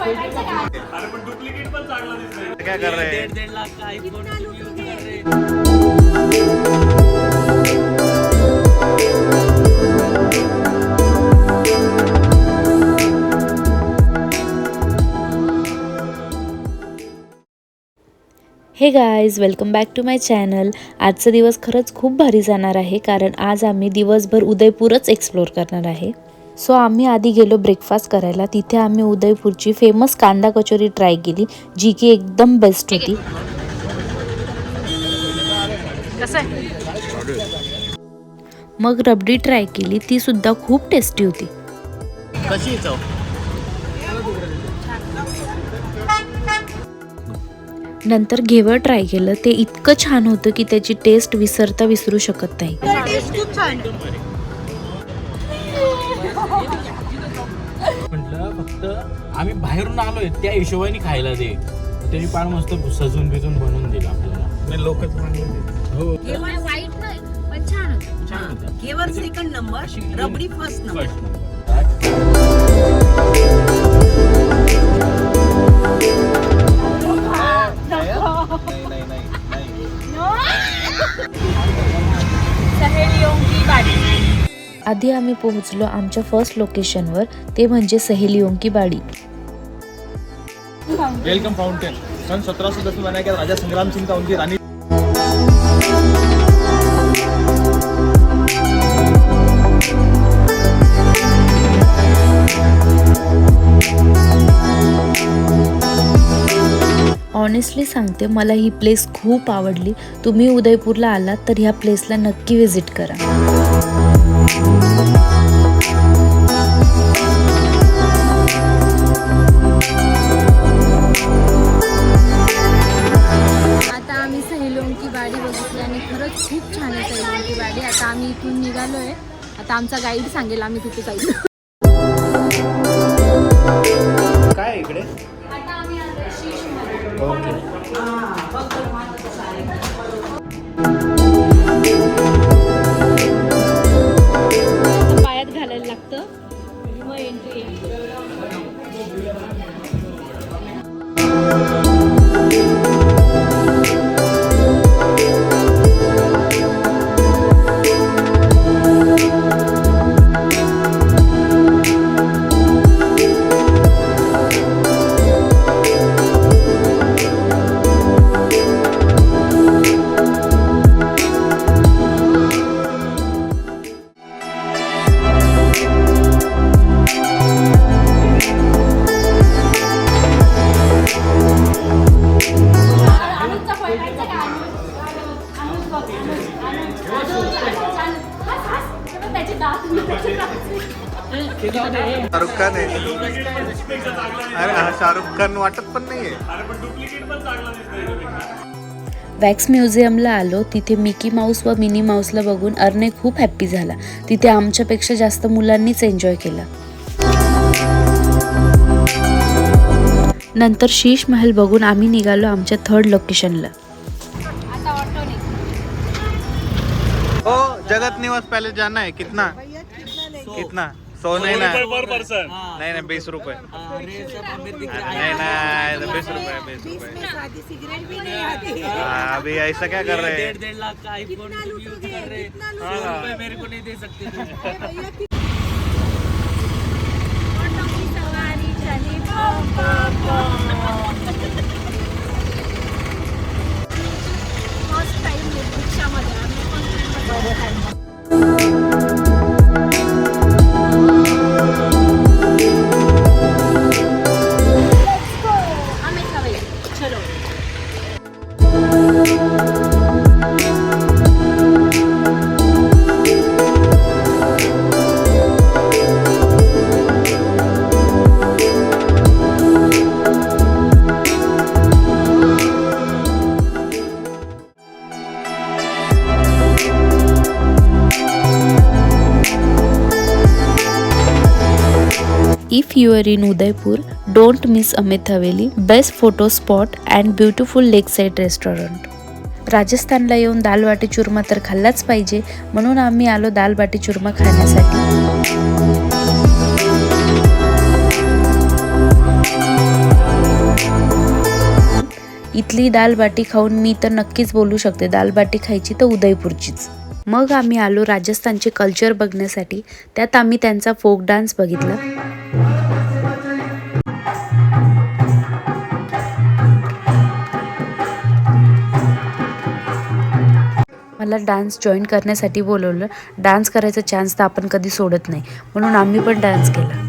अरे पण डुप्लिकेट पण चांगला दिसतोय. क्या कर रहे हैं? 1.5 लाख का आईफोन यूज कर रहे हैं. Hey guys, welcome back to my channel. आजचा दिवस खरंच खूप भारी जाणार आहे, कारण आज आम्ही दिवसभर उदयपूरच एक्सप्लोर करणार आहे. सो आम्ही आधी गेलो ब्रेकफास्ट करायला. तिथे आम्ही उदयपूरची फेमस कांदा कचोरी ट्राय केली, जी की एकदम बेस्ट होती. मग रबडी ट्राय केली, ती सुद्धा खूप टेस्टी होती. कशी चव? नंतर घेवर ट्राय केलं, ते इतकं छान होतं की त्याची टेस्ट विसरता विसरू शकत नाही. म्हटलं फक्त आम्ही बाहेरून आलोय त्या हिशोबाने खायला दे. त्यांनी फार मस्त सजून बिजून बनवून दिलं आपल्याला. लोकच हो, वाईट नाही पण छान होतं. छान होतं. Ghevar second number, rabri first number. आधी आम्ही पोहोचलो आमच्या फर्स्ट लोकेशनवर, ते म्हणजे सहेलियों की बाड़ी. वेलकम फाउंटेन सन 1710 में बनाया गया. राजा संग्राम सिंह का उनकी रानी. ऑनेस्टली सांगते, मला ही प्लेस खूप आवडली. तुम्ही उदयपूरला आलात तर ह्या प्लेसला नक्की व्हिजिट करा. आता आम्ही सहेलियों की बाड़ी बघितली आणि खरंच खूप छान आहे सहेलियों की बाड़ी. आता आम्ही इथून निघालोय. आता आमचा गाईड सांगेल आम्ही कुठे जाईल. काय इकडे? ओके. पायात घालायला लागतं मग एंट्री आहे. शाहरुख खान आहे. अरे हा शाहरुख खान वाटत पण नाहीये. अरे पण डुप्लिकेट पण चांगला दिसतोय. वॅक्स म्युझियमला आलो. तिथे मिकी माऊस व मिनी माऊसला बघून अर्णे खूप हॅप्पी झाला. तिथे आमच्यापेक्षा जास्त मुलांनीच एन्जॉय केला. नंतर शीश महल बघून आम्ही निघालो आमच्या थर्ड लोकेशनला. हो, जगत निवास पहले जाना है. कितना कितना? 100 नहीं ना, पर पर्सन. नहीं नहीं 20 रुपए. नहीं ना 20 रुपए 20 रुपए. हाँ, अभी ऐसा क्या कर रहे हैं? 1.5 लाख का आईफोन यूज कर रहे हैं. 100 रुपए मेरे को नहीं दे सकते. If you are in Udaipur, don't miss Amit Haveli, best photo spot and beautiful lakeside restaurant. राजस्थानला येऊन दाल बाटी चूरमा तर खाल्लाच पाहिजे, म्हणून आम्ही आलो दाल बाटी चूरमा खाण्यासाठी. इथली दाल बाटी खाऊन मी तर नक्कीच बोलू शकते, दाल बाटी खायची तर उदयपूरचीच. मग आम्ही आलो राजस्थानचे कल्चर बघण्यासाठी. त्यात आम्ही त्यांचा फोक डान्स बघितला. मला डान्स जॉईन करण्यासाठी बोलवलं. डान्स करायचा चान्स तर आपण कधी सोडत नाही, म्हणून आम्ही पण डान्स केला.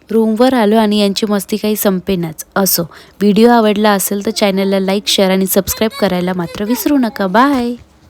रूमवर आलो आणि यांची मस्ती काही संपेनाच. असो, व्हिडिओ आवडला असेल तर चॅनलला लाईक, शेअर आणि सबस्क्राईब करायला मात्र विसरू नका. बाय.